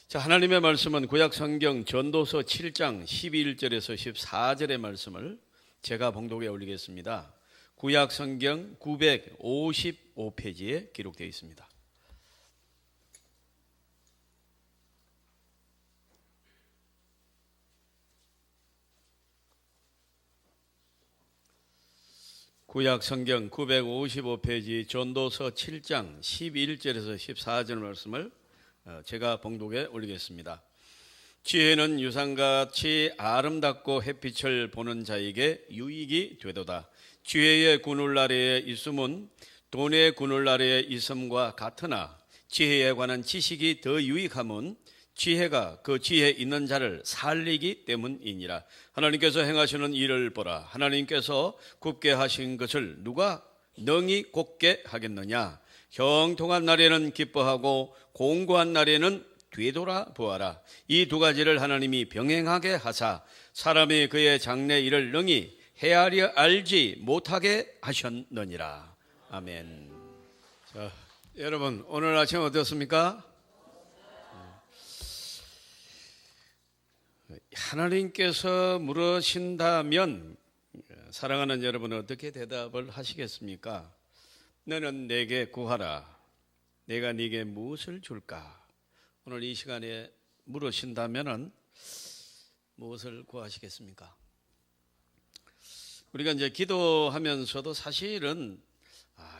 자, 하나님의 말씀은 구약 성경 전도서 7장 11절에서 14절의 말씀을 제가 봉독에 올리겠습니다. 구약 성경 955페이지에 기록되어 있습니다. 구약 성경 955페이지 전도서 7장 11절에서 14절 말씀을 제가 봉독에 올리겠습니다. 지혜는 유상같이 아름답고 햇빛을 보는 자에게 유익이 되도다. 지혜의 그늘 아래에 있음은 돈의 그늘 아래에 있음과 같으나 지혜에 관한 지식이 더 유익함은 지혜가 그 지혜 있는 자를 살리기 때문이니라. 하나님께서 행하시는 일을 보라. 하나님께서 굽게 하신 것을 누가 능히 곱게 하겠느냐. 형통한 날에는 기뻐하고 공고한 날에는 되돌아 보아라. 이 두 가지를 하나님이 병행하게 하사 사람이 그의 장래 일을 능히 헤아려 알지 못하게 하셨느니라. 아멘. 자, 여러분 오늘 아침 어떻습니까? 하나님께서 물으신다면 사랑하는 여러분은 어떻게 대답을 하시겠습니까? 너는 내게 구하라. 내가 네게 무엇을 줄까? 오늘 이 시간에 물으신다면은 무엇을 구하시겠습니까? 우리가 이제 기도하면서도 사실은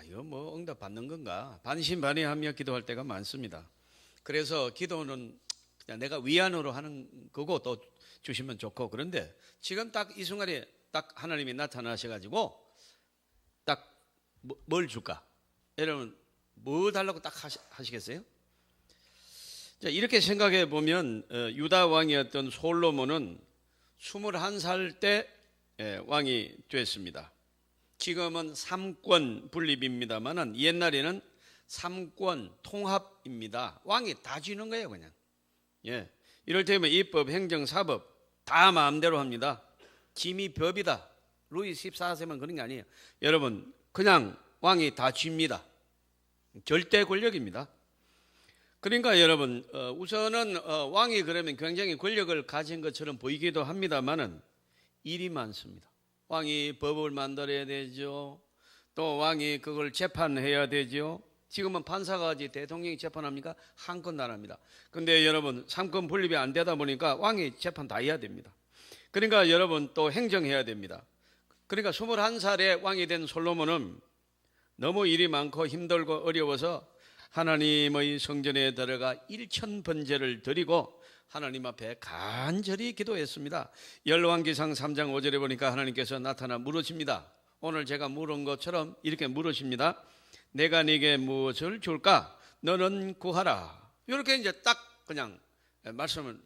이거 뭐 응답 받는 건가 반신반의하며 기도할 때가 많습니다. 그래서 기도는 그냥 내가 위안으로 하는 거고 또 주시면 좋고, 그런데 지금 딱 이 순간에 딱 하나님이 나타나셔가지고 딱 뭘 줄까? 여러분 뭐 달라고 딱 하시겠어요? 자, 이렇게 생각해 보면 유다 왕이었던 솔로몬은 21살 때 왕이 됐습니다. 지금은 삼권 분립입니다만은 옛날에는 삼권 통합입니다. 왕이 다 쥐는 거예요, 그냥. 예, 이럴 때면 입법, 행정, 사법 다 마음대로 합니다. 짐이 법이다. 루이 14세만 그런 게 아니에요. 여러분 그냥 왕이 다 쥐입니다. 절대 권력입니다. 그러니까 여러분 우선은 왕이 그러면 굉장히 권력을 가진 것처럼 보이기도 합니다만은 일이 많습니다. 왕이 법을 만들어야 되죠. 또 왕이 그걸 재판해야 되죠. 지금은 판사가 대통령이 재판합니까? 한 건 나라입니다. 근데 여러분 삼권 분립이 안 되다 보니까 왕이 재판 다 해야 됩니다. 그러니까 여러분 또 행정해야 됩니다. 그러니까 21살에 왕이 된 솔로몬은 너무 일이 많고 힘들고 어려워서 하나님의 성전에 들어가 1000번제를 드리고 하나님 앞에 간절히 기도했습니다. 열왕기상 3장 5절에 보니까 하나님께서 나타나 물으십니다. 오늘 제가 물은 것처럼 이렇게 물으십니다. 내가 네게 무엇을 줄까? 너는 구하라. 이렇게 이제 딱 그냥 말씀을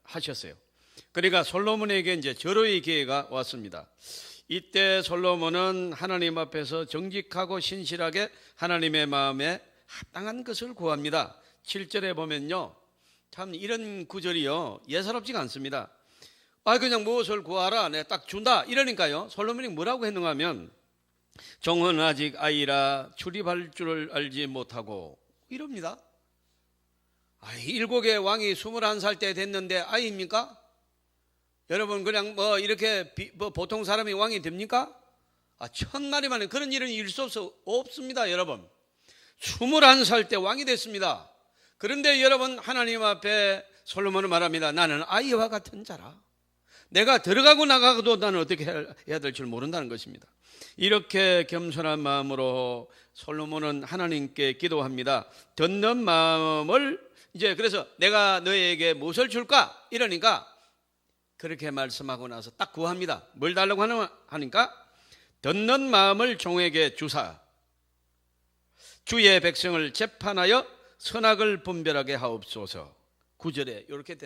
하셨어요. 그러니까 솔로몬에게 이제 절호의 기회가 왔습니다. 이때 솔로몬은 하나님 앞에서 정직하고 신실하게 하나님의 마음에 합당한 것을 구합니다. 7절에 보면요, 참 이런 구절이요 예사롭지가 않습니다. 그냥 무엇을 구하라, 내가 딱 준다 이러니까요, 솔로몬이 뭐라고 했는가 하면 종은 아직 아이라 출입할 줄을 알지 못하고 이럽니다. 7의 왕이 21살 때 됐는데 아이입니까? 여러분 그냥 뭐 이렇게 보통 사람이 왕이 됩니까? 천만에 만에 그런 일은 있을 수 없습니다. 여러분 21살 때 왕이 됐습니다. 그런데 여러분 하나님 앞에 솔로몬은 말합니다. 나는 아이와 같은 자라. 내가 들어가고 나가도 나는 어떻게 해야 될 줄 모른다는 것입니다. 이렇게 겸손한 마음으로 솔로몬은 하나님께 기도합니다. 듣는 마음을 이제 그래서 내가 너에게 무엇을 줄까? 이러니까 그렇게 말씀하고 나서 딱 구합니다. 뭘 달라고 하니까 듣는 마음을 종에게 주사 주의 백성을 재판하여 선악을 분별하게 하옵소서. 9절에 이렇게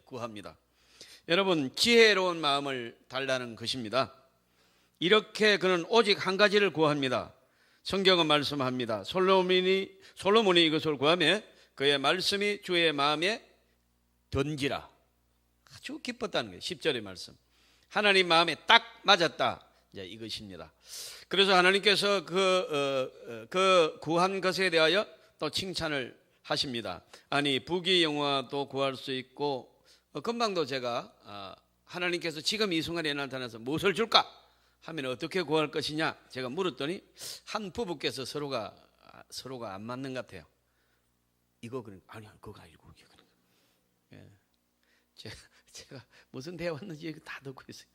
구합니다. 여러분 지혜로운 마음을 달라는 것입니다. 이렇게 그는 오직 한 가지를 구합니다. 성경은 말씀합니다. 솔로몬이 이것을 구하며 그의 말씀이 주의 마음에 든지라. 아주 기뻤다는 거예요. 10절의 말씀. 하나님 마음에 딱 맞았다. 이제 이것입니다. 그래서 하나님께서 그 구한 것에 대하여 또 칭찬을 하십니다. 아니 부귀영화도 구할 수 있고 금방도 제가 하나님께서 지금 이 순간에 나타나서 무엇을 줄까 하면 어떻게 구할 것이냐 제가 물었더니 한 부부께서 서로가 안 맞는 것 같아요. 이거 아니 그거 아니고 예. 제가 무슨 대화였는지 다 듣고 있어요.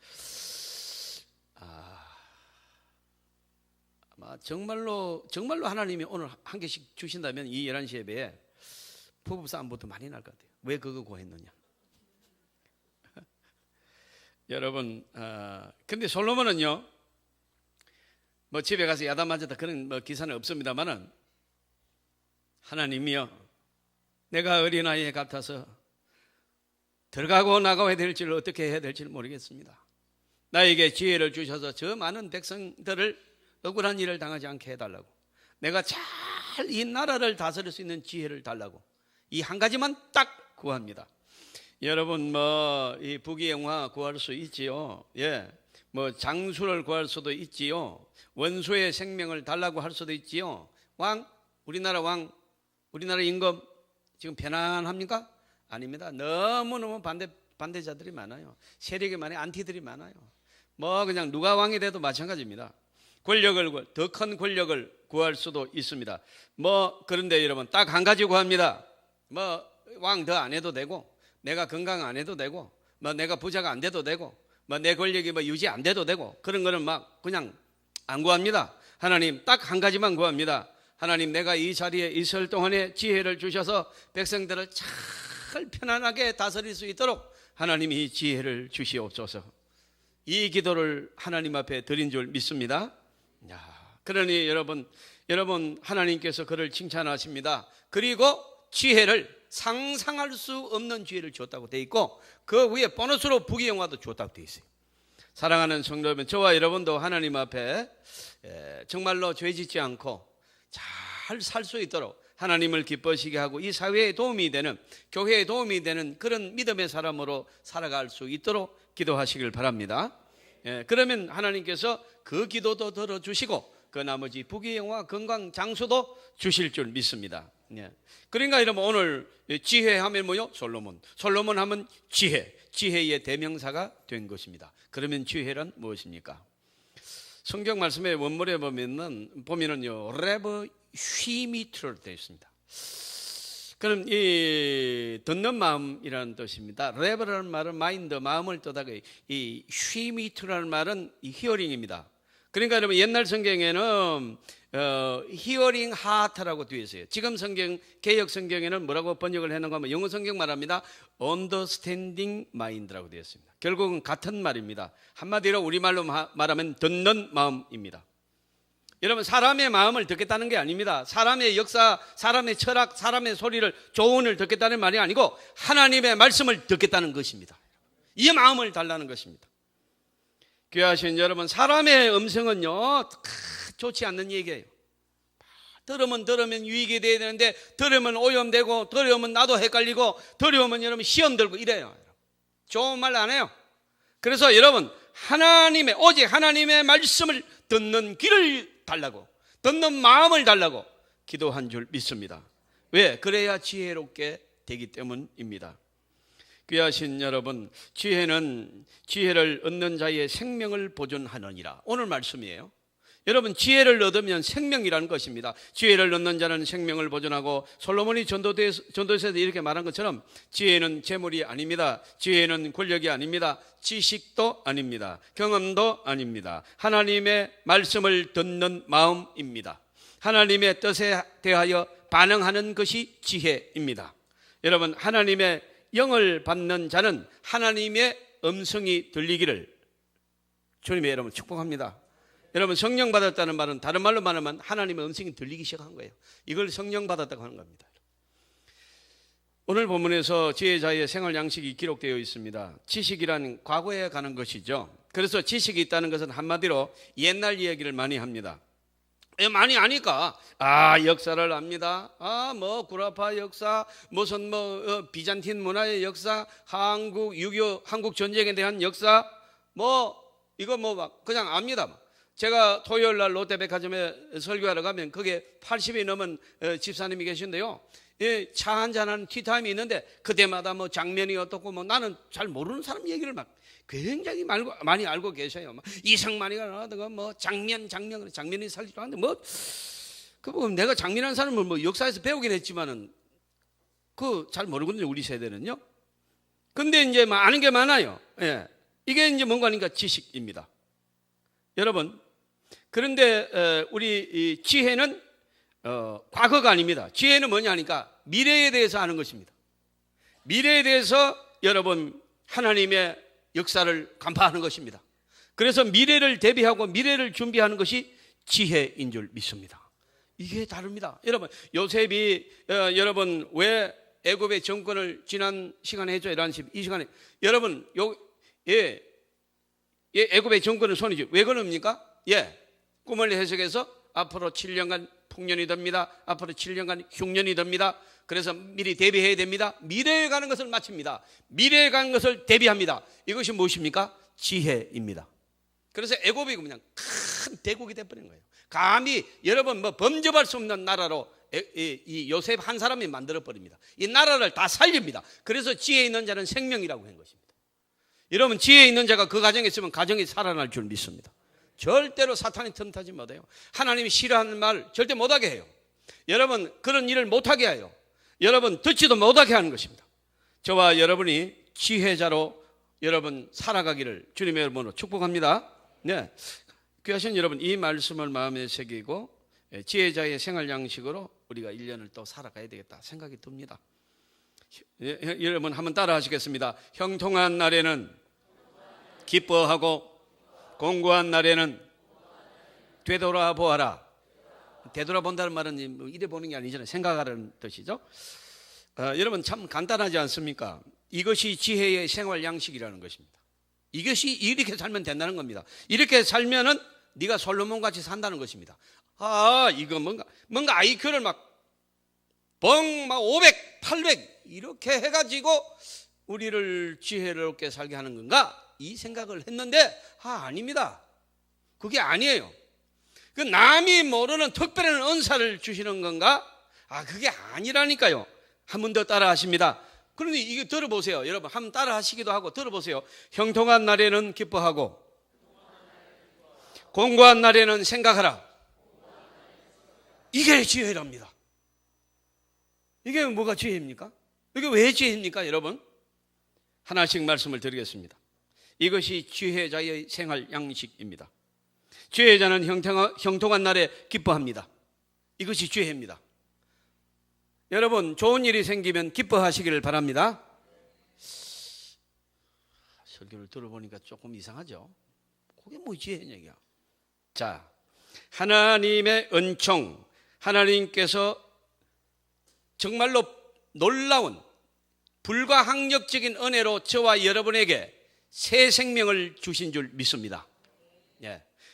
아마 정말로 하나님이 오늘 한 개씩 주신다면 이 11시 예배에 부부싸움부터 많이 날 것 같아요. 왜 그거 구했느냐. 여러분, 근데 솔로몬은요, 뭐 집에 가서 야단 맞았다 그런 뭐 기사는 없습니다만은 하나님이요, 내가 어린아이 같아서 들어가고 나가야 될지를 어떻게 해야 될지를 모르겠습니다. 나에게 지혜를 주셔서 저 많은 백성들을 억울한 일을 당하지 않게 해달라고, 내가 잘 이 나라를 다스릴 수 있는 지혜를 달라고 이 한 가지만 딱 구합니다. 여러분 뭐 이 부귀영화 구할 수 있지요. 예, 뭐 장수를 구할 수도 있지요. 원수의 생명을 달라고 할 수도 있지요. 우리나라 임금 지금 편안합니까? 아닙니다. 너무너무 반대자들이 많아요. 세력이 많아요. 안티들이 많아요. 뭐 그냥 누가 왕이 돼도 마찬가지입니다. 더 큰 권력을 구할 수도 있습니다. 뭐 그런데 여러분 딱 한 가지 구합니다. 뭐 왕 더 안 해도 되고, 내가 건강 안 해도 되고, 뭐 내가 부자가 안 돼도 되고, 뭐 내 권력이 뭐 유지 안 돼도 되고, 그런 거는 막 그냥 안 구합니다. 하나님 딱 한 가지만 구합니다. 하나님 내가 이 자리에 있을 동안에 지혜를 주셔서 백성들을 잘 편안하게 다스릴 수 있도록 하나님이 지혜를 주시옵소서. 이 기도를 하나님 앞에 드린 줄 믿습니다. 그러니 여러분 하나님께서 그를 칭찬하십니다. 그리고 지혜를 상상할 수 없는 지혜를 줬다고 돼 있고, 그 위에 보너스로 부귀영화도 줬다고 돼 있어요. 사랑하는 성도 여러분, 저와 여러분도 하나님 앞에 정말로 죄짓지 않고 잘 살 수 있도록 하나님을 기뻐하시게 하고 이 사회에 도움이 되는, 교회에 도움이 되는 그런 믿음의 사람으로 살아갈 수 있도록 기도하시길 바랍니다. 그러면 하나님께서 그 기도도 들어주시고 그 나머지 부귀영화 건강 장수도 주실 줄 믿습니다. 그러니까 여러분 오늘 지혜 하면 뭐요? 솔로몬 하면 지혜의 대명사가 된 것입니다. 그러면 지혜란 무엇입니까? 성경 말씀의 원문에 보면은요, 레브 휘미트로 되어 있습니다. 그럼 이 듣는 마음이라는 뜻입니다. 레브라는 말은 마인드, 마음을 뜻하고, 이 휘미트라는 말은 이 히어링입니다. 그러니까 여러분 옛날 성경에는 히어링 하트라고 되어 있어요. 지금 개역 성경에는 뭐라고 번역을 해놓은 하면 영어 성경 말합니다. understanding mind라고 되어 있습니다. 결국은 같은 말입니다. 한마디로 우리말로 말하면 듣는 마음입니다. 여러분 사람의 마음을 듣겠다는 게 아닙니다. 사람의 역사, 사람의 철학, 사람의 소리를, 조언을 듣겠다는 말이 아니고 하나님의 말씀을 듣겠다는 것입니다. 이 마음을 달라는 것입니다. 귀하신 여러분, 사람의 음성은요 좋지 않는 얘기예요. 들으면 유익이 돼야 되는데, 들으면 오염되고, 들으면 나도 헷갈리고, 들으면 여러분 시험 들고 이래요. 좋은 말 안 해요. 그래서 여러분 오직 하나님의 말씀을 듣는 귀를 달라고, 듣는 마음을 달라고 기도한 줄 믿습니다. 왜? 그래야 지혜롭게 되기 때문입니다. 귀하신 여러분, 지혜를 얻는 자의 생명을 보존하느니라. 오늘 말씀이에요. 여러분 지혜를 얻으면 생명이라는 것입니다. 지혜를 얻는 자는 생명을 보존하고, 솔로몬이 전도서에서 이렇게 말한 것처럼 지혜는 재물이 아닙니다. 지혜는 권력이 아닙니다. 지식도 아닙니다. 경험도 아닙니다. 하나님의 말씀을 듣는 마음입니다. 하나님의 뜻에 대하여 반응하는 것이 지혜입니다. 여러분 하나님의 영을 받는 자는 하나님의 음성이 들리기를 주님의 여러분 축복합니다. 여러분 성령 받았다는 말은 다른 말로 말하면 하나님의 음성이 들리기 시작한 거예요. 이걸 성령 받았다고 하는 겁니다. 오늘 본문에서 지혜자의 생활 양식이 기록되어 있습니다. 지식이란 과거에 가는 것이죠. 그래서 지식이 있다는 것은 한마디로 옛날 이야기를 많이 합니다. 많이 아니까 역사를 압니다. 뭐 구라파 역사, 무슨 비잔틴 문화의 역사, 한국 6.25 한국 전쟁에 대한 역사, 뭐 이거 뭐 막 그냥 압니다. 제가 토요일 날 롯데백화점에 설교하러 가면 거기에 80이 넘은 집사님이 계신데요. 예, 차 한잔하는 티타임이 있는데 그때마다 뭐 장면이 어떻고 뭐 나는 잘 모르는 사람 얘기를 막 굉장히 많이 알고 계셔요. 막 이상만이가 나오다가 뭐 장면이 살기도 하는데 뭐 그 뭐 내가 장면한 사람을 뭐 역사에서 배우긴 했지만은 그 잘 모르거든요, 우리 세대는요. 근데 이제 뭐 아는 게 많아요. 예. 이게 이제 뭔가 하니까 지식입니다. 여러분, 그런데 우리 이 지혜는 과거가 아닙니다. 지혜는 뭐냐 하니까 미래에 대해서 아는 것입니다. 미래에 대해서 여러분 하나님의 역사를 간파하는 것입니다. 그래서 미래를 대비하고 미래를 준비하는 것이 지혜인 줄 믿습니다. 이게 다릅니다. 여러분, 요셉이 여러분 왜 애굽의 정권을 지난 시간에 했죠? 이 시간에 여러분 애굽의 정권은 손이죠. 왜 그럽니까? 꿈을 해석해서 앞으로 7년간 풍년이 됩니다. 앞으로 7년간 흉년이 됩니다. 그래서 미리 대비해야 됩니다. 미래에 가는 것을 마칩니다. 미래에 가는 것을 대비합니다. 이것이 무엇입니까? 지혜입니다. 그래서 애굽이 그냥 큰 대국이 돼버린 거예요. 감히 여러분 뭐 범접할 수 없는 나라로 이 요셉 한 사람이 만들어버립니다. 이 나라를 다 살립니다. 그래서 지혜 있는 자는 생명이라고 한 것입니다. 여러분, 지혜 있는 자가 그 가정에 있으면 가정이 살아날 줄 믿습니다. 절대로 사탄이 틈타지 못해요. 하나님이 싫어하는 말 절대 못하게 해요. 여러분, 그런 일을 못하게 해요. 여러분, 듣지도 못하게 하는 것입니다. 저와 여러분이 지혜자로 여러분 살아가기를 주님의 이름으로 축복합니다. 네, 귀하신 여러분, 이 말씀을 마음에 새기고 지혜자의 생활 양식으로 우리가 1년을 또 살아가야 되겠다 생각이 듭니다. 여러분 한번 따라 하시겠습니다. 형통한 날에는 기뻐하고 공고한 날에는 되돌아보아라. 되돌아본다는 말은 뭐 이래 보는 게 아니잖아요. 생각하라는 뜻이죠. 여러분 참 간단하지 않습니까? 이것이 지혜의 생활 양식이라는 것입니다. 이것이 이렇게 살면 된다는 겁니다. 이렇게 살면은 네가 솔로몬 같이 산다는 것입니다. 이거 뭔가 IQ를 막 500, 800 이렇게 해가지고 우리를 지혜롭게 살게 하는 건가? 이 생각을 했는데 아닙니다. 그게 아니에요. 그 남이 모르는 특별한 은사를 주시는 건가? 그게 아니라니까요. 한 번 더 따라 하십니다. 그런데 이거 들어보세요. 여러분 한번 따라 하시기도 하고 들어보세요. 형통한 날에는 기뻐하고 공고한 날에는 생각하라. 이게 지혜랍니다. 이게 뭐가 지혜입니까? 이게 왜 지혜입니까, 여러분? 하나씩 말씀을 드리겠습니다. 이것이 지혜자의 생활 양식입니다. 지혜자는 형통한 날에 기뻐합니다. 이것이 지혜입니다. 여러분, 좋은 일이 생기면 기뻐하시기를 바랍니다. 설교를 들어보니까 조금 이상하죠? 그게 뭐 지혜냐 얘기야. 자, 하나님의 은총, 하나님께서 정말로 놀라운 불가항력적인 은혜로 저와 여러분에게 새 생명을 주신 줄 믿습니다.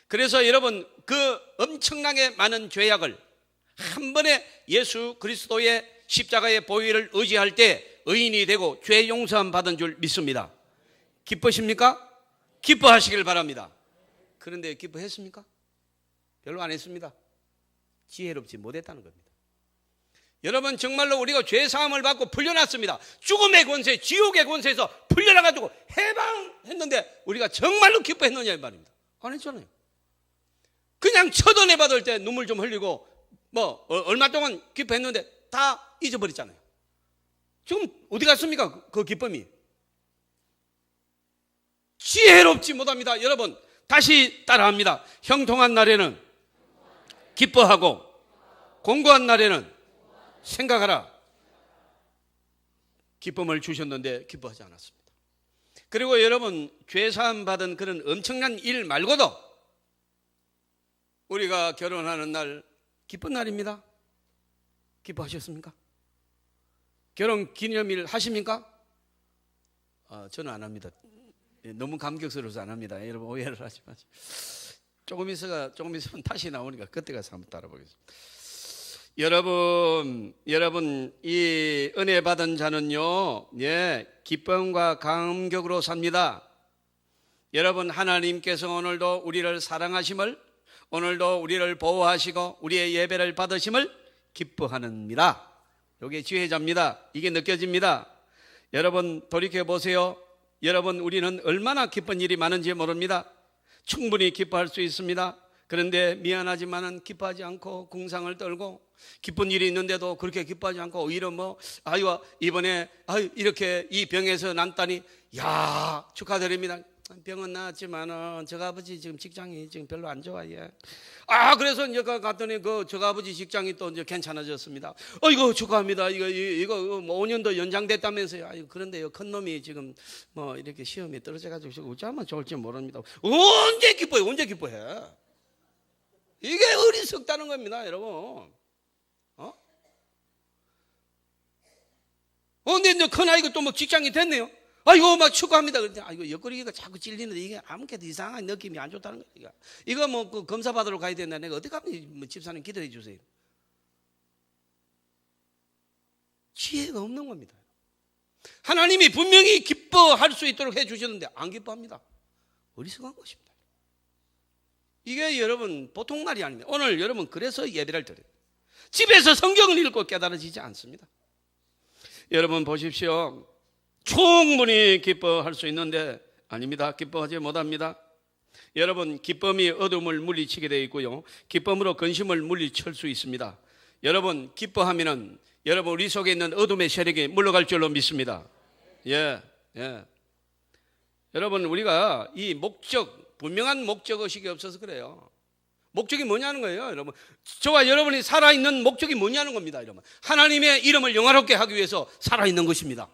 그래서 여러분 그 엄청나게 많은 죄악을 한 번에 예수 그리스도의 십자가의 보혈을 의지할 때 의인이 되고 죄 용서함 받은 줄 믿습니다. 기쁘십니까? 기뻐하시길 바랍니다. 그런데 기뻐했습니까? 별로 안 했습니다. 지혜롭지 못했다는 겁니다. 여러분 정말로 우리가 죄사함을 받고 풀려났습니다. 죽음의 권세, 지옥의 권세에서 풀려나가지고 해방했는데 우리가 정말로 기뻐했느냐 이 말입니다. 안 했잖아요. 그냥 첫은혜 받을 때 눈물 좀 흘리고 얼마 동안 기뻐했는데 다 잊어버렸잖아요. 지금 어디 갔습니까? 그 기쁨이. 지혜롭지 못합니다. 여러분 다시 따라합니다. 형통한 날에는 기뻐하고 공고한 날에는 생각하라. 기쁨을 주셨는데 기뻐하지 않았습니다. 그리고 여러분 죄사함 받은 그런 엄청난 일 말고도 우리가 결혼하는 날 기쁜 날입니다. 기뻐하셨습니까? 결혼 기념일 하십니까? 저는 안 합니다. 너무 감격스러워서 안 합니다. 여러분 오해를 하지 마세요. 조금 있으면 다시 나오니까 그때 가서 한번 따라보겠습니다. 여러분 이 은혜 받은 자는요, 기쁨과 감격으로 삽니다. 여러분, 하나님께서 오늘도 우리를 사랑하심을, 오늘도 우리를 보호하시고 우리의 예배를 받으심을 기뻐하는니라. 이게 지혜자입니다. 이게 느껴집니다. 여러분, 돌이켜보세요. 여러분, 우리는 얼마나 기쁜 일이 많은지 모릅니다. 충분히 기뻐할 수 있습니다. 그런데 미안하지만은 기뻐하지 않고 궁상을 떨고, 기쁜 일이 있는데도 그렇게 기뻐하지 않고 오히려 아유, 이번에 이렇게 이 병에서 난다니, 야, 축하드립니다. 병은 나았지만은 저 아버지 지금 직장이 지금 별로 안 좋아요. 그래서 이제 갔더니 저 아버지 직장이 또 이제 괜찮아졌습니다. 이거 축하합니다. 이거 뭐 5년 더 연장됐다면서요. 그런데요, 큰 놈이 지금 이렇게 시험에 떨어져가지고 어쩌면 좋을지 모릅니다. 언제 기뻐해? 언제 기뻐해? 이게 어리석다는 겁니다, 여러분. 근데 이제 큰 아이가 또 직장이 됐네요. 이거 막 축하합니다. 그런데 옆구리가 자꾸 찔리는데 이게 아무렇게도 이상한 느낌이 안 좋다는 거야. 이거 그 검사 받으러 가야 된다. 내가 어떻게 하면 집사님 기도해 주세요. 지혜가 없는 겁니다. 하나님이 분명히 기뻐할 수 있도록 해 주셨는데 안 기뻐합니다. 어리석은 것입니다. 이게 여러분 보통 말이 아닙니다. 오늘 여러분 그래서 예배를 드려요. 집에서 성경을 읽고 깨달아지지 않습니다. 여러분 보십시오. 충분히 기뻐할 수 있는데 아닙니다. 기뻐하지 못합니다. 여러분, 기쁨이 어둠을 물리치게 되어 있고요, 기쁨으로 근심을 물리칠 수 있습니다. 여러분, 기뻐하면은 여러분 우리 속에 있는 어둠의 세력이 물러갈 줄로 믿습니다. 예. 여러분, 우리가 이 분명한 목적의식이 없어서 그래요. 목적이 뭐냐는 거예요, 여러분. 저와 여러분이 살아있는 목적이 뭐냐는 겁니다, 여러분. 하나님의 이름을 영화롭게 하기 위해서 살아있는 것입니다.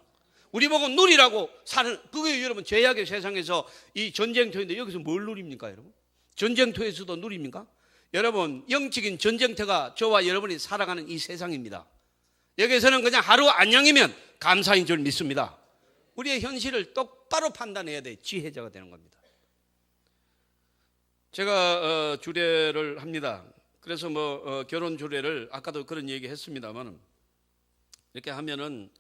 우리 보고 누리라고 사는, 그게 여러분 죄악의 세상에서 이 전쟁터인데 여기서 뭘 누립니까, 여러분? 전쟁터에서도 누립니까? 여러분, 영적인 전쟁터가 저와 여러분이 살아가는 이 세상입니다. 여기서는 그냥 하루 안녕이면 감사인 줄 믿습니다. 우리의 현실을 똑바로 판단해야 돼 지혜자가 되는 겁니다. 제가 주례를 합니다. 그래서 결혼 주례를 아까도 그런 얘기 했습니다만, 이렇게 하면은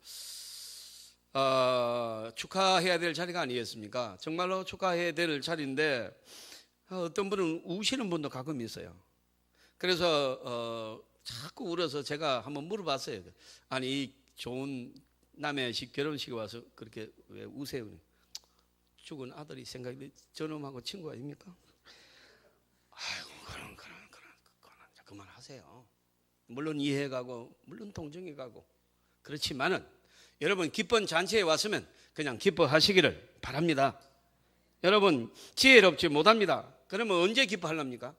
축하해야 될 자리가 아니겠습니까? 정말로 축하해야 될 자리인데 어떤 분은 우시는 분도 가끔 있어요. 그래서 자꾸 울어서 제가 한번 물어봤어요. 아니, 이 좋은 남의 결혼식에 와서 그렇게 왜 우세요? 죽은 아들이 생각이 저놈하고 친구 아닙니까? 그만하세요. 물론 이해가고 물론 동정이 가고 그렇지만은 여러분, 기쁜 잔치에 왔으면 그냥 기뻐하시기를 바랍니다. 여러분, 지혜롭지 못합니다. 그러면 언제 기뻐하랍니까?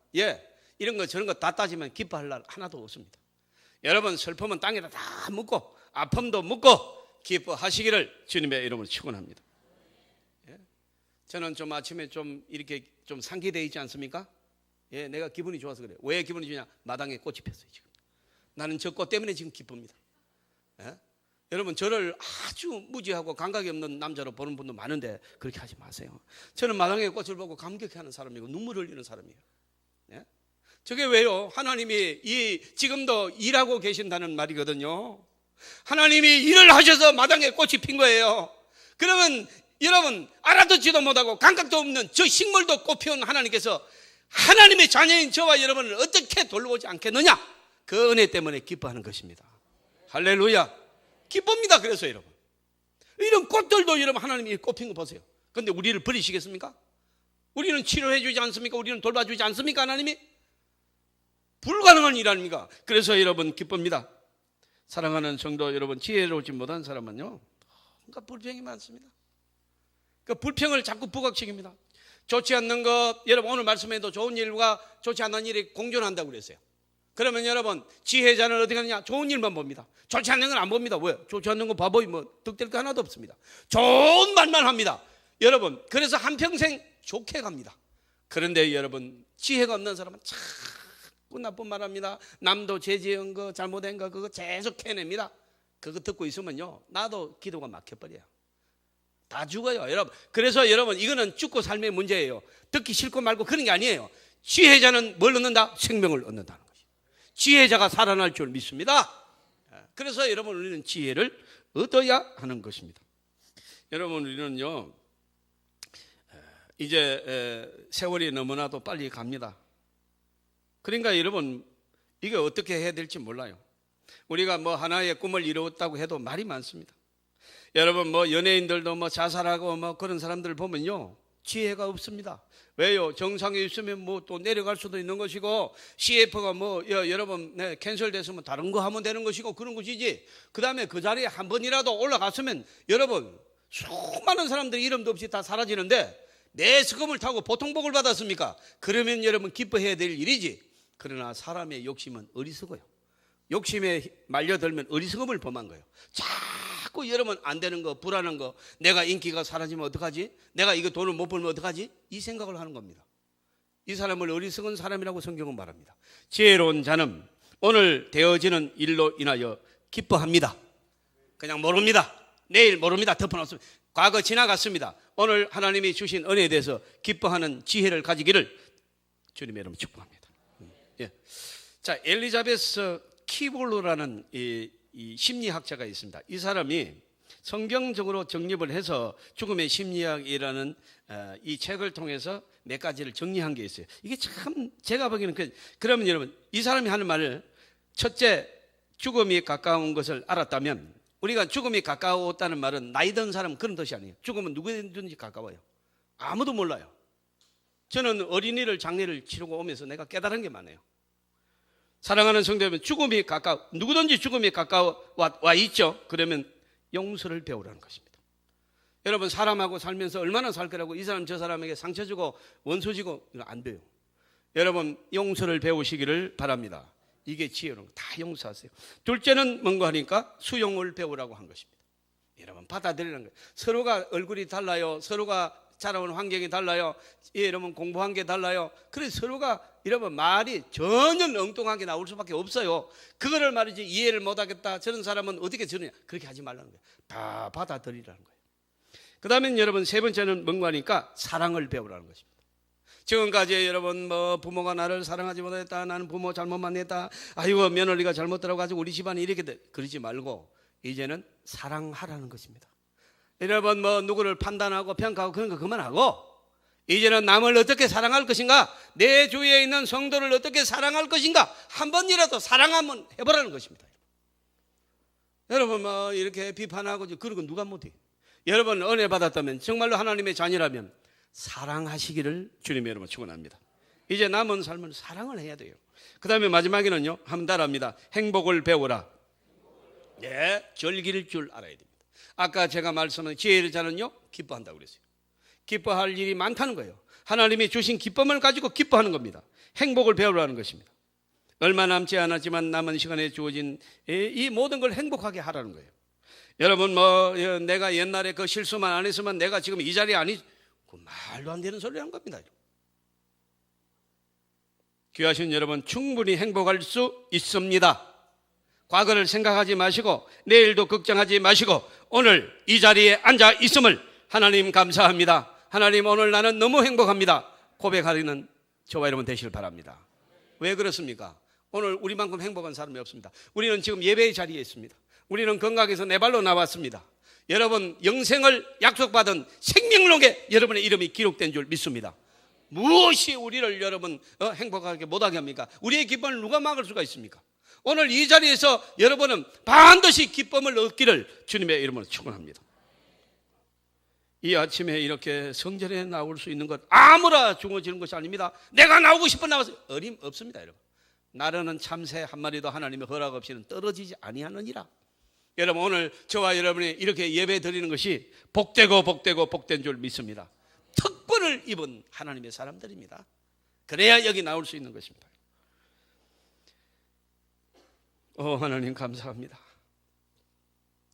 이런 거 저런 거 다 따지면 기뻐할 날 하나도 없습니다. 여러분, 슬픔은 땅에다 다 묻고 아픔도 묻고 기뻐하시기를 주님의 이름으로 축원합니다. 저는 좀 아침에 좀 이렇게 좀 상기되어 있지 않습니까? 내가 기분이 좋아서 그래요. 왜 기분이 좋냐? 마당에 꽃이 폈어요, 지금. 나는 저 꽃 때문에 지금 기쁩니다. 여러분, 저를 아주 무지하고 감각이 없는 남자로 보는 분도 많은데 그렇게 하지 마세요. 저는 마당에 꽃을 보고 감격해하는 사람이고 눈물 흘리는 사람이에요. 저게 왜요? 하나님이 지금도 일하고 계신다는 말이거든요. 하나님이 일을 하셔서 마당에 꽃이 핀 거예요. 그러면 여러분, 알아듣지도 못하고 감각도 없는 저 식물도 꽃 피운 하나님께서 하나님의 자녀인 저와 여러분을 어떻게 돌보지 않겠느냐? 그 은혜 때문에 기뻐하는 것입니다. 할렐루야. 기쁩니다. 그래서 여러분, 이런 꽃들도 여러분 하나님이 꽃핀 거 보세요. 그런데 우리를 버리시겠습니까? 우리는 치료해 주지 않습니까? 우리는 돌봐주지 않습니까? 하나님이? 불가능한 일 아닙니까? 그래서 여러분 기쁩니다. 사랑하는 성도 여러분, 지혜로우지 못한 사람은요, 그러니까 불평이 많습니다. 그 불평을 자꾸 부각시킵니다. 좋지 않는 것, 여러분 오늘 말씀에도 좋은 일과 좋지 않은 일이 공존한다고 그랬어요. 그러면 여러분, 지혜자는 어떻게 하느냐? 좋은 일만 봅니다. 좋지 않는 건 안 봅니다. 왜? 좋지 않는 건 바보이 득될 거 하나도 없습니다. 좋은 말만 합니다. 여러분, 그래서 한평생 좋게 갑니다. 그런데 여러분, 지혜가 없는 사람은 자꾸 나쁜 말 합니다. 남도 죄지은 거, 잘못한 거 그거 계속 해냅니다. 그거 듣고 있으면요, 나도 기도가 막혀버려요. 다 죽어요, 여러분. 그래서 여러분, 이거는 죽고 삶의 문제예요. 듣기 싫고 말고 그런 게 아니에요. 지혜자는 뭘 얻는다? 생명을 얻는다는 것이에요. 지혜자가 살아날 줄 믿습니다. 그래서 여러분, 우리는 지혜를 얻어야 하는 것입니다. 여러분, 우리는요, 이제 세월이 너무나도 빨리 갑니다. 그러니까 여러분, 이게 어떻게 해야 될지 몰라요. 우리가 뭐 하나의 꿈을 이루었다고 해도 말이 많습니다. 여러분, 뭐 연예인들도 뭐 자살하고 뭐 그런 사람들 보면요, 지혜가 없습니다. 왜요? 정상에 있으면 뭐 또 내려갈 수도 있는 것이고, CF가 뭐 여러분 캔슬됐으면 다른 거 하면 되는 것이고 그런 것이지, 그 다음에 그 자리에 한 번이라도 올라갔으면 여러분 수많은 사람들이 이름도 없이 다 사라지는데 내 스금을 타고 보통복을 받았습니까? 그러면 여러분 기뻐해야 될 일이지. 그러나 사람의 욕심은 어리석어요. 욕심에 말려들면 어리석음을 범한 거예요. 자꾸 여러분 안 되는 거, 불안한 거, 내가 인기가 사라지면 어떡하지? 내가 이거 돈을 못 벌면 어떡하지? 이 생각을 하는 겁니다. 이 사람을 어리석은 사람이라고 성경은 말합니다. 지혜로운 자는 오늘 되어지는 일로 인하여 기뻐합니다. 그냥 모릅니다. 내일 모릅니다. 덮어놓습니다. 과거 지나갔습니다. 오늘 하나님이 주신 은혜에 대해서 기뻐하는 지혜를 가지기를 주님의 이름으로 축복합니다. 예. 자, 엘리자베스 키볼로라는 이 심리학자가 있습니다. 이 사람이 성경적으로 정립을 해서 죽음의 심리학이라는 이 책을 통해서 몇 가지를 정리한 게 있어요. 이게 참 제가 보기에는 그러면 여러분, 이 사람이 하는 말을, 첫째, 죽음이 가까운 것을 알았다면, 우리가 죽음이 가까웠다는 말은 나이 든 사람 그런 뜻이 아니에요. 죽음은 누구든지 가까워요. 아무도 몰라요. 저는 어린이를 장례를 치르고 오면서 내가 깨달은 게 많아요. 사랑하는 성도 여러분, 죽음이 누구든지 죽음이 와 있죠. 그러면 용서를 배우라는 것입니다. 여러분, 사람하고 살면서 얼마나 살 거라고 이 사람 저 사람에게 상처 주고 원수 주고 이거 안 돼요. 여러분, 용서를 배우시기를 바랍니다. 이게 지혜로운 거. 다 용서하세요. 둘째는 뭔가 하니까 수용을 배우라고 한 것입니다. 여러분, 받아들이는 거예요. 서로가 얼굴이 달라요. 서로가 자라온 환경이 달라요. 여러분, 공부한 게 달라요. 그래서 서로가 여러분 말이 전혀 엉뚱하게 나올 수밖에 없어요. 그거를 말이지 이해를 못하겠다, 저런 사람은 어떻게 저러냐, 그렇게 하지 말라는 거예요. 다 받아들이라는 거예요. 그 다음에 여러분, 세 번째는 뭔가 하니까 사랑을 배우라는 것입니다. 지금까지 여러분 뭐 부모가 나를 사랑하지 못했다, 나는 부모 잘못만 했다, 아이고 며느리가 잘못 들어가지고 우리 집안이 이렇게 돼, 그러지 말고 이제는 사랑하라는 것입니다. 여러분 뭐 누구를 판단하고 평가하고 그런 거 그만하고 이제는 남을 어떻게 사랑할 것인가, 내 주위에 있는 성도를 어떻게 사랑할 것인가, 한 번이라도 사랑 한번 해보라는 것입니다. 여러분 뭐 이렇게 비판하고 그런 건 누가 못해. 여러분 은혜 받았다면, 정말로 하나님의 자녀라면 사랑하시기를 주님의 이름으로 축원합니다. 이제 남은 삶은 사랑을 해야 돼요. 그 다음에 마지막에는요, 한번 따라합니다. 행복을 배우라. 네, 즐길 줄 알아야 됩니다. 아까 제가 말씀한 지혜를 자는요, 기뻐한다고 그랬어요. 기뻐할 일이 많다는 거예요. 하나님이 주신 기쁨을 가지고 기뻐하는 겁니다. 행복을 배우라는 것입니다. 얼마 남지 않았지만 남은 시간에 주어진 이 모든 걸 행복하게 하라는 거예요. 여러분 뭐 내가 옛날에 그 실수만 안 했으면 내가 지금 이 자리에 그 말도 안 되는 소리 한 겁니다. 귀하신 여러분, 충분히 행복할 수 있습니다. 과거를 생각하지 마시고 내일도 걱정하지 마시고 오늘 이 자리에 앉아 있음을 하나님 감사합니다. 하나님 오늘 나는 너무 행복합니다. 고백하는 저와 여러분 되시길 바랍니다. 왜 그렇습니까? 오늘 우리만큼 행복한 사람이 없습니다. 우리는 지금 예배의 자리에 있습니다. 우리는 건강해서 내 발로 나왔습니다. 여러분 영생을 약속받은 생명록에 여러분의 이름이 기록된 줄 믿습니다. 무엇이 우리를 여러분 행복하게 못하게 합니까? 우리의 기쁨을 누가 막을 수가 있습니까? 오늘 이 자리에서 여러분은 반드시 기쁨을 얻기를 주님의 이름으로 축원합니다. 이 아침에 이렇게 성전에 나올 수 있는 것 아무나 주어지는 것이 아닙니다. 내가 나오고 싶어 나와서 어림없습니다. 여러분, 나르는 참새 한 마리도 하나님의 허락 없이는 떨어지지 아니하느니라. 여러분 오늘 저와 여러분이 이렇게 예배 드리는 것이 복되고 복되고 복된 줄 믿습니다. 특권을 입은 하나님의 사람들입니다. 그래야 여기 나올 수 있는 것입니다. 하나님 감사합니다.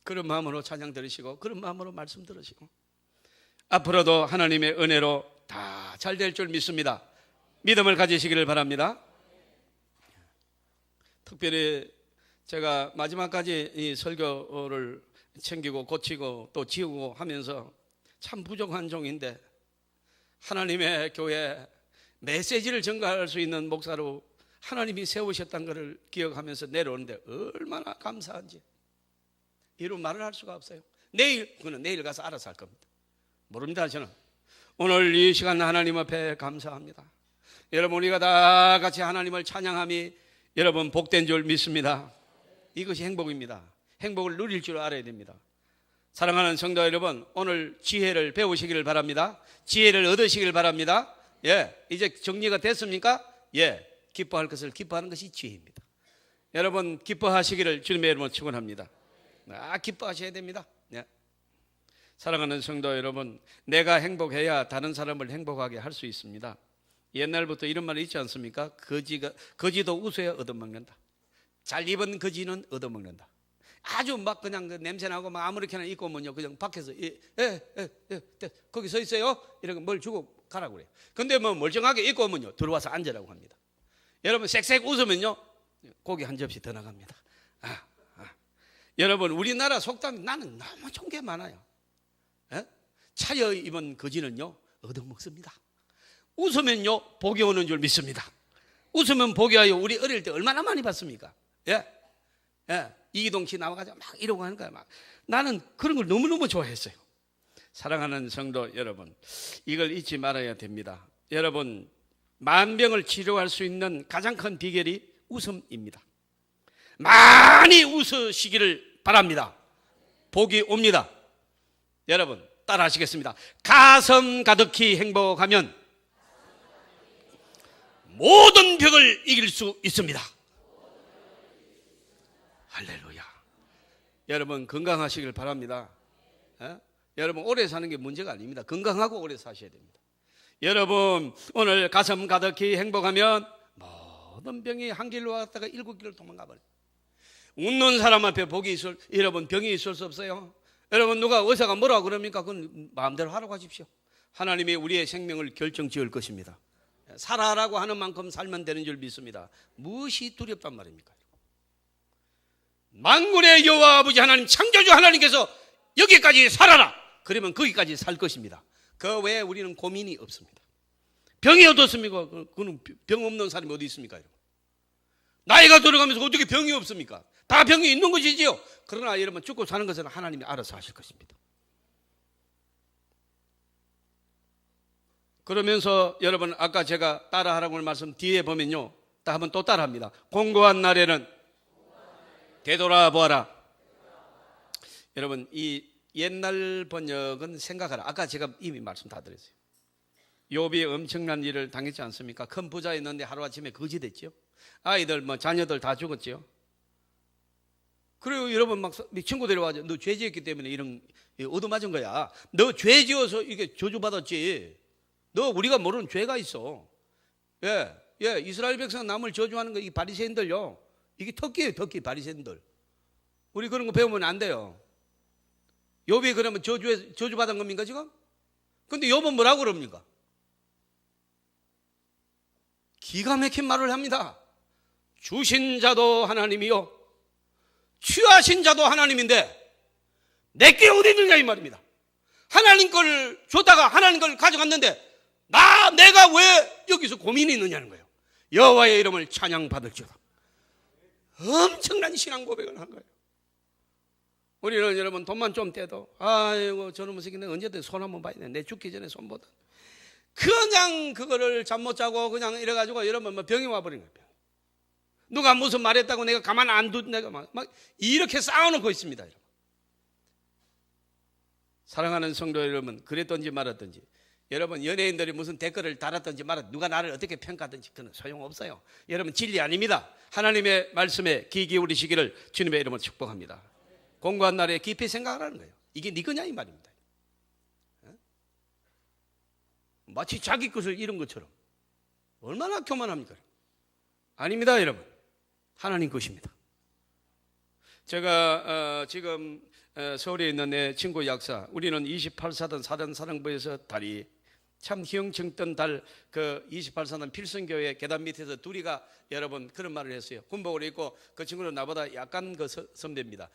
그런 마음으로 찬양 들으시고 그런 마음으로 말씀 들으시고 앞으로도 하나님의 은혜로 다 잘 될 줄 믿습니다. 믿음을 가지시기를 바랍니다. 특별히 제가 마지막까지 이 설교를 챙기고 고치고 또 지우고 하면서 참 부족한 종인데 하나님의 교회 메시지를 전가할 수 있는 목사로 하나님이 세우셨다는 것을 기억하면서 내려오는데 얼마나 감사한지 이런 말을 할 수가 없어요. 그는 내일 가서 알아서 할 겁니다. 모릅니다. 저는 오늘 이 시간 하나님 앞에 감사합니다. 여러분, 우리가 다 같이 하나님을 찬양함이 여러분 복된 줄 믿습니다. 이것이 행복입니다. 행복을 누릴 줄 알아야 됩니다. 사랑하는 성도 여러분, 오늘 지혜를 배우시기를 바랍니다. 지혜를 얻으시길 바랍니다. 이제 정리가 됐습니까? 기뻐할 것을 기뻐하는 것이 지혜입니다. 여러분, 기뻐하시기를 주님의 이름으로 축원합니다. 기뻐하셔야 됩니다. 사랑하는 성도 여러분, 내가 행복해야 다른 사람을 행복하게 할 수 있습니다. 옛날부터 이런 말이 있지 않습니까? 거지도 웃어야 얻어먹는다. 잘 입은 거지는 얻어먹는다. 아주 막 그냥 그 냄새나고 막 아무렇게나 입고 오면요, 그냥 밖에서 거기 서 있어요? 이렇게 뭘 주고 가라고 그래요. 근데 뭐 멀쩡하게 입고 오면요, 들어와서 앉으라고 합니다. 여러분, 쌕쌕 웃으면요, 고기 한 접시 더 나갑니다. 여러분, 우리나라 속담 나는 너무 좋은 게 많아요. 차려입은 거지는요, 얻어먹습니다. 웃으면요, 복이 오는 줄 믿습니다. 웃으면 복이 와요. 우리 어릴 때 얼마나 많이 봤습니까? 이기동 씨 나와가지고 막 이러고 하는 거야. 나는 그런 걸 너무너무 좋아했어요. 사랑하는 성도 여러분, 이걸 잊지 말아야 됩니다. 여러분, 만병을 치료할 수 있는 가장 큰 비결이 웃음입니다. 많이 웃으시기를 바랍니다. 복이 옵니다. 여러분, 따라 하시겠습니다. 가슴 가득히 행복하면 모든 벽을 이길 수 있습니다. 할렐루야. 여러분, 건강하시길 바랍니다. 여러분, 오래 사는 게 문제가 아닙니다. 건강하고 오래 사셔야 됩니다. 여러분, 오늘 가슴 가득히 행복하면 모든 병이 한 길로 왔다가 7길로 도망가 버려요. 웃는 사람 앞에 여러분, 병이 있을 수 없어요. 여러분, 누가 의사가 뭐라고 그럽니까? 그건 마음대로 하라고 하십시오. 하나님이 우리의 생명을 결정지을 것입니다. 살아라고 하는 만큼 살면 되는 줄 믿습니다. 무엇이 두렵단 말입니까? 만군의 여호와 아버지 하나님, 창조주 하나님께서 여기까지 살아라, 그러면 거기까지 살 것입니다. 그 외에 우리는 고민이 없습니다. 병이 어떻습니까? 그는 병 없는 사람이 어디 있습니까? 나이가 들어가면서 어떻게 병이 없습니까? 다 병이 있는 것이지요. 그러나 여러분, 죽고 사는 것은 하나님이 알아서 하실 것입니다. 그러면서 여러분, 아까 제가 따라하라고 한 말씀 뒤에 보면요, 한번 또 따라합니다. 공고한 날에는 되돌아보아라. 여러분, 이 옛날 번역은 생각하라. 아까 제가 이미 말씀 다 드렸어요. 욥이 엄청난 일을 당했지 않습니까? 큰 부자였는데 하루아침에 거지 됐죠. 아이들 자녀들 다 죽었죠. 그리고 여러분, 막 친구들이 와서 너 죄 지었기 때문에 이런 얻어맞은 거야. 너 죄 지어서 이게 저주받았지. 너 우리가 모르는 죄가 있어. 이스라엘 백성 남을 저주하는 거, 이 바리새인들요, 이게 특기예요. 특기. 바리새인들. 우리 그런 거 배우면 안 돼요. 욥이 그러면 저주받은 겁니까 지금? 근데 욥은 뭐라고 그럽니까? 기가 막힌 말을 합니다. 주신 자도 하나님이요, 취하신 자도 하나님인데 내게 어디 있느냐 이 말입니다. 하나님 걸 줬다가 하나님 걸 가져갔는데 내가 왜 여기서 고민이 있느냐는 거예요. 여호와의 이름을 찬양받을지어다. 엄청난 신앙 고백을 한 거예요. 우리는 여러분, 돈만 좀 떼도 아이고 저놈의 새끼 내가 언제든 손 한번 봐야 돼. 내 죽기 전에 손 보다. 그냥 그거를 잠 못 자고 그냥 이래가지고 여러분 병이 와버린 거예요. 누가 무슨 말했다고 내가 가만 안 둔, 내가 막 이렇게 쌓아놓고 있습니다. 여러분. 사랑하는 성도 여러분, 그랬든지 말았든지, 여러분 연예인들이 무슨 댓글을 달았든지 말았든지, 누가 나를 어떻게 평가하든지 그건 소용없어요. 여러분, 진리 아닙니다. 하나님의 말씀에 귀 기울이시기를 주님의 이름으로 축복합니다. 공고한 날에 깊이 생각하라는 거예요. 이게 네 거냐 이 말입니다. 마치 자기 것을 잃은 것처럼. 얼마나 교만합니까? 아닙니다, 여러분. 하나님 것입니다. 제가 지금 서울에 있는 내 친구 약사, 우리는 28사단 사단사령부에서 달이 참 희영청 뜬 달, 그 28사단 필승교회 계단 밑에서 둘이가 여러분 그런 말을 했어요. 군복을 입고, 그 친구는 나보다 약간 그 선배입니다.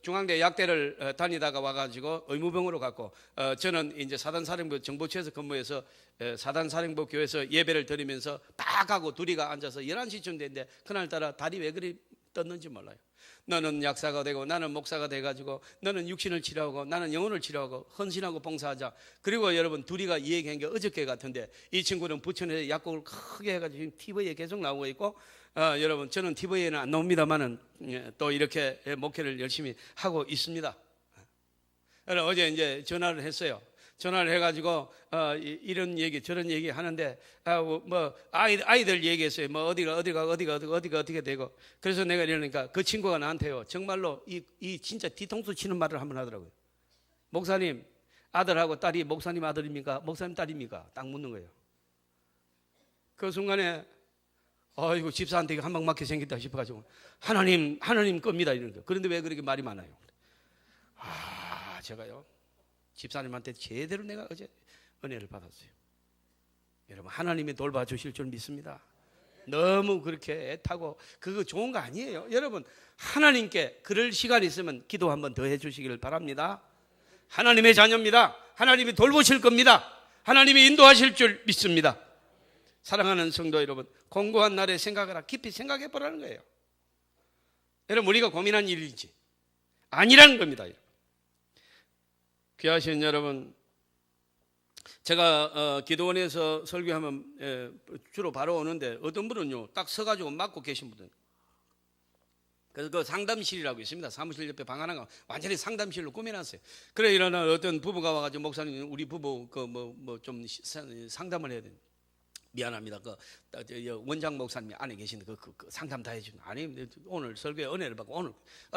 중앙대 약대를 다니다가 와가지고 의무병으로 갔고, 저는 이제 사단사령부 정보처에서 근무해서 사단사령부 교회에서 예배를 드리면서 딱 하고 둘이가 앉아서 11시쯤 됐는데 그날따라 달이 왜 그리 떴는지 몰라요. 너는 약사가 되고 나는 목사가 돼가지고 너는 육신을 치료하고 나는 영혼을 치료하고 헌신하고 봉사하자. 그리고 여러분 둘이가 이 얘기한 게 어저께 같은데 이 친구는 부천에서 약국을 크게 해가지고 지금 TV에 계속 나오고 있고 여러분 저는 TV에는 안 나옵니다만은 또 이렇게 목회를 열심히 하고 있습니다. 어제 이제 전화를 했어요. 전화를 해가지고 이런 얘기 저런 얘기 하는데 뭐 아이들 얘기했어요. 뭐 어디가 어떻게 되고. 그래서 내가 이러니까 그 친구가 나한테요 정말로 이 진짜 뒤통수 치는 말을 한번 하더라고요. 목사님 아들하고 딸이 목사님 아들입니까? 목사님 딸입니까? 딱 묻는 거예요. 그 순간에 아이고 집사한테 한 방 맞게 생겼다 싶어가지고 하나님 겁니다 이러는 거예요. 그런데 왜 그렇게 말이 많아요? 제가요 집사님한테 제대로 내가 어제 은혜를 받았어요. 여러분 하나님이 돌봐주실 줄 믿습니다. 너무 그렇게 애타고 그거 좋은 거 아니에요. 여러분 하나님께 그럴 시간 있으면 기도 한번 더 해주시기를 바랍니다. 하나님의 자녀입니다. 하나님이 돌보실 겁니다. 하나님이 인도하실 줄 믿습니다. 사랑하는 성도 여러분, 공고한 날에 생각하라. 깊이 생각해 보라는 거예요. 여러분 우리가 고민한 일이지 아니라는 겁니다. 여러분. 귀하신 여러분, 제가 기도원에서 설교하면 주로 바로 오는데 어떤 분은요 딱 서가지고 맡고 계신 분들. 그래서 그 상담실이라고 있습니다. 사무실 옆에 방 하나가 완전히 상담실로 꾸며놨어요. 그래 일어나 어떤 부부가 와가지고 목사님 우리 부부 그 뭐 좀 상담을 해야 됩니다. 미안합니다. 그 원장 목사님이 안에 계신데 그 상담 다 해주는 아니 오늘 설교에 은혜를 받고 오늘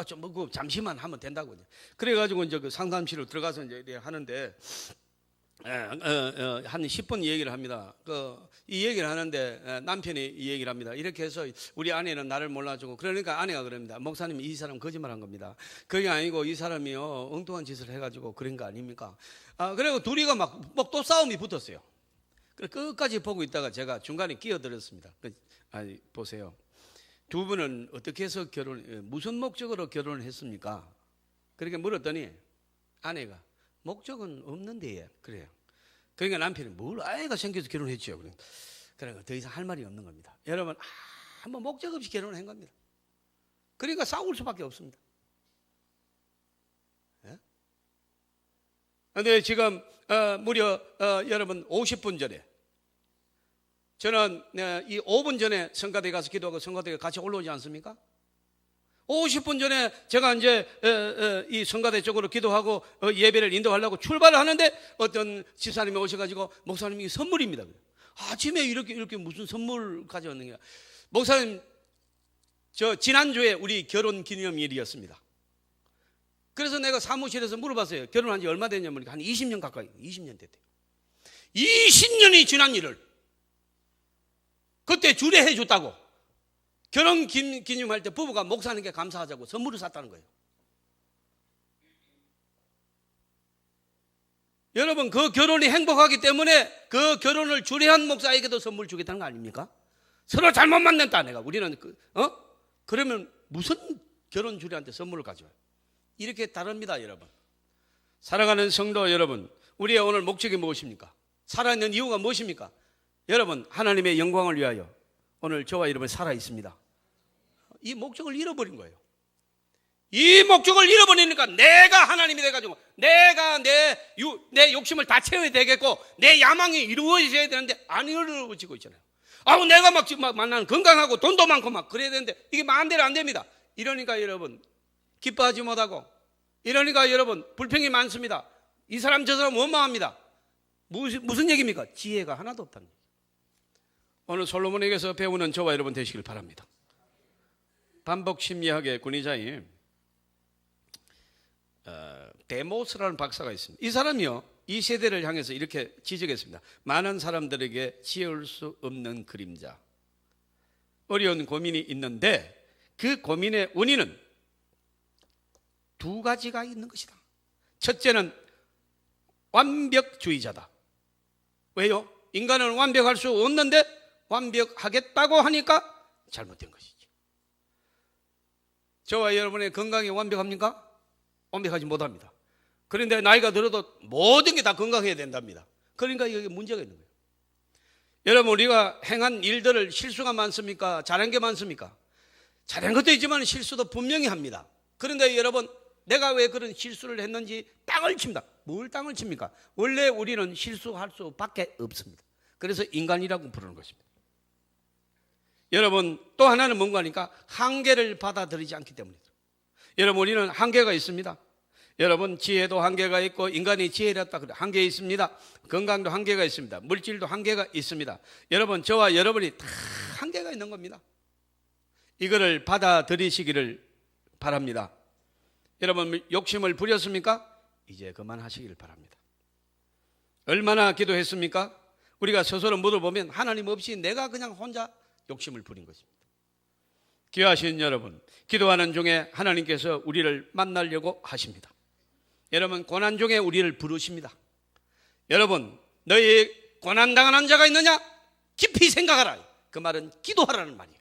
좀 뭐 잠시만 하면 된다고 그래가지고 이제 그 상담실로 들어가서 이제 하는데 한 10분 얘기를 합니다. 이 얘기를 하는데 남편이 이 얘기를 합니다. 이렇게 해서 우리 아내는 나를 몰라주고 그러니까 아내가 그럽니다. 목사님 이 사람 거짓말한 겁니다. 그게 아니고 이 사람이요 엉뚱한 짓을 해가지고 그런 거 아닙니까? 그리고 둘이가 막 또 싸움이 붙었어요. 끝까지 보고 있다가 제가 중간에 끼어들었습니다. 보세요. 두 분은 어떻게 해서 무슨 목적으로 결혼을 했습니까? 그렇게 물었더니 아내가 목적은 없는데 그래요. 그러니까 남편이 뭘 아이가 생겨서 결혼했죠. 그러니까 더 이상 할 말이 없는 겁니다. 여러분 한번 목적 없이 결혼을 한 겁니다. 그러니까 싸울 수밖에 없습니다. 그런데 지금 무려 여러분 50분 전에 저는 이 5분 전에 성가대에 가서 기도하고 성가대에 같이 올라오지 않습니까? 50분 전에 제가 이제 이 성가대 쪽으로 기도하고 예배를 인도하려고 출발을 하는데 어떤 집사님이 오셔가지고 목사님이 선물입니다. 아침에 이렇게 무슨 선물 가져왔느냐? 목사님 저 지난주에 우리 결혼 기념일이었습니다. 그래서 내가 사무실에서 물어봤어요. 결혼한 지 얼마 됐냐면 한 20년 가까이 20년 됐대요. 20년이 지난 일을 그때 주례해 줬다고 결혼 기념할 때 부부가 목사님께 감사하자고 선물을 샀다는 거예요. 여러분 그 결혼이 행복하기 때문에 그 결혼을 주례한 목사에게도 선물 주겠다는 거 아닙니까? 서로 잘못 만났다 내가 우리는 그러면 무슨 결혼 주례한테 선물을 가져와요? 이렇게 다릅니다. 여러분 사랑하는 성도 여러분, 우리의 오늘 목적이 무엇입니까? 살아있는 이유가 무엇입니까? 여러분 하나님의 영광을 위하여 오늘 저와 여러분 살아 있습니다. 이 목적을 잃어버린 거예요. 이 목적을 잃어버리니까 내가 하나님이 돼가지고 내가 내 욕심을 다 채워야 되겠고 내 야망이 이루어져야 되는데 안 이루어지고 있잖아요. 내가 막 지금 만나는 건강하고 돈도 많고 막 그래야 되는데 이게 마음대로 안 됩니다. 이러니까 여러분 기뻐하지 못하고 이러니까 여러분 불평이 많습니다. 이 사람 저 사람 원망합니다. 무슨 얘기입니까? 지혜가 하나도 없다는 거예요. 오늘 솔로몬에게서 배우는 저와 여러분 되시길 바랍니다. 반복심리학의 권위자인 데모스라는 박사가 있습니다. 이 사람이요 이 세대를 향해서 이렇게 지적했습니다. 많은 사람들에게 지을 수 없는 그림자, 어려운 고민이 있는데 그 고민의 원인은 두 가지가 있는 것이다. 첫째는 완벽주의자다. 왜요? 인간은 완벽할 수 없는데 완벽하겠다고 하니까 잘못된 것이죠. 저와 여러분의 건강이 완벽합니까? 완벽하지 못합니다. 그런데 나이가 들어도 모든 게 다 건강해야 된답니다. 그러니까 여기 문제가 있는 거예요. 여러분 우리가 행한 일들을 실수가 많습니까? 잘한 게 많습니까? 잘한 것도 있지만 실수도 분명히 합니다. 그런데 여러분, 내가 왜 그런 실수를 했는지 땅을 칩니다. 뭘 땅을 칩니까? 원래 우리는 실수할 수밖에 없습니다. 그래서 인간이라고 부르는 것입니다. 여러분, 또 하나는 뭔가 하니까 한계를 받아들이지 않기 때문입니다. 여러분, 우리는 한계가 있습니다. 여러분, 지혜도 한계가 있고 인간이 지혜롭다 그래 한계 있습니다. 건강도 한계가 있습니다. 물질도 한계가 있습니다. 여러분, 저와 여러분이 다 한계가 있는 겁니다. 이거를 받아들이시기를 바랍니다. 여러분, 욕심을 부렸습니까? 이제 그만하시기를 바랍니다. 얼마나 기도했습니까? 우리가 스스로 물어보면 하나님 없이 내가 그냥 혼자 욕심을 부린 것입니다. 귀하신 여러분, 기도하는 중에 하나님께서 우리를 만나려고 하십니다. 여러분, 고난 중에 우리를 부르십니다. 여러분, 너희 고난당한 자가 있느냐? 깊이 생각하라. 그 말은 기도하라는 말이에요.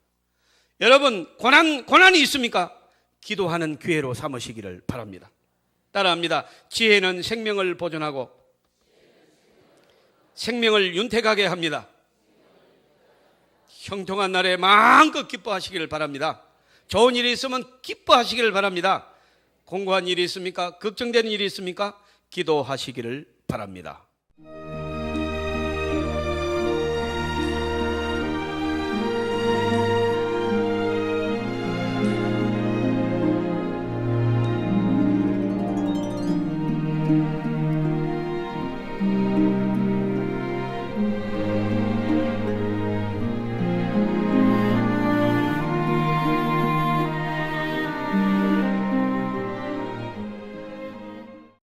여러분, 고난이 있습니까? 기도하는 기회로 삼으시기를 바랍니다. 따라합니다. 지혜는 생명을 보존하고 생명을 윤택하게 합니다. 형통한 날에 마음껏 기뻐하시기를 바랍니다. 좋은 일이 있으면 기뻐하시기를 바랍니다. 공고한 일이 있습니까? 걱정되는 일이 있습니까? 기도하시기를 바랍니다.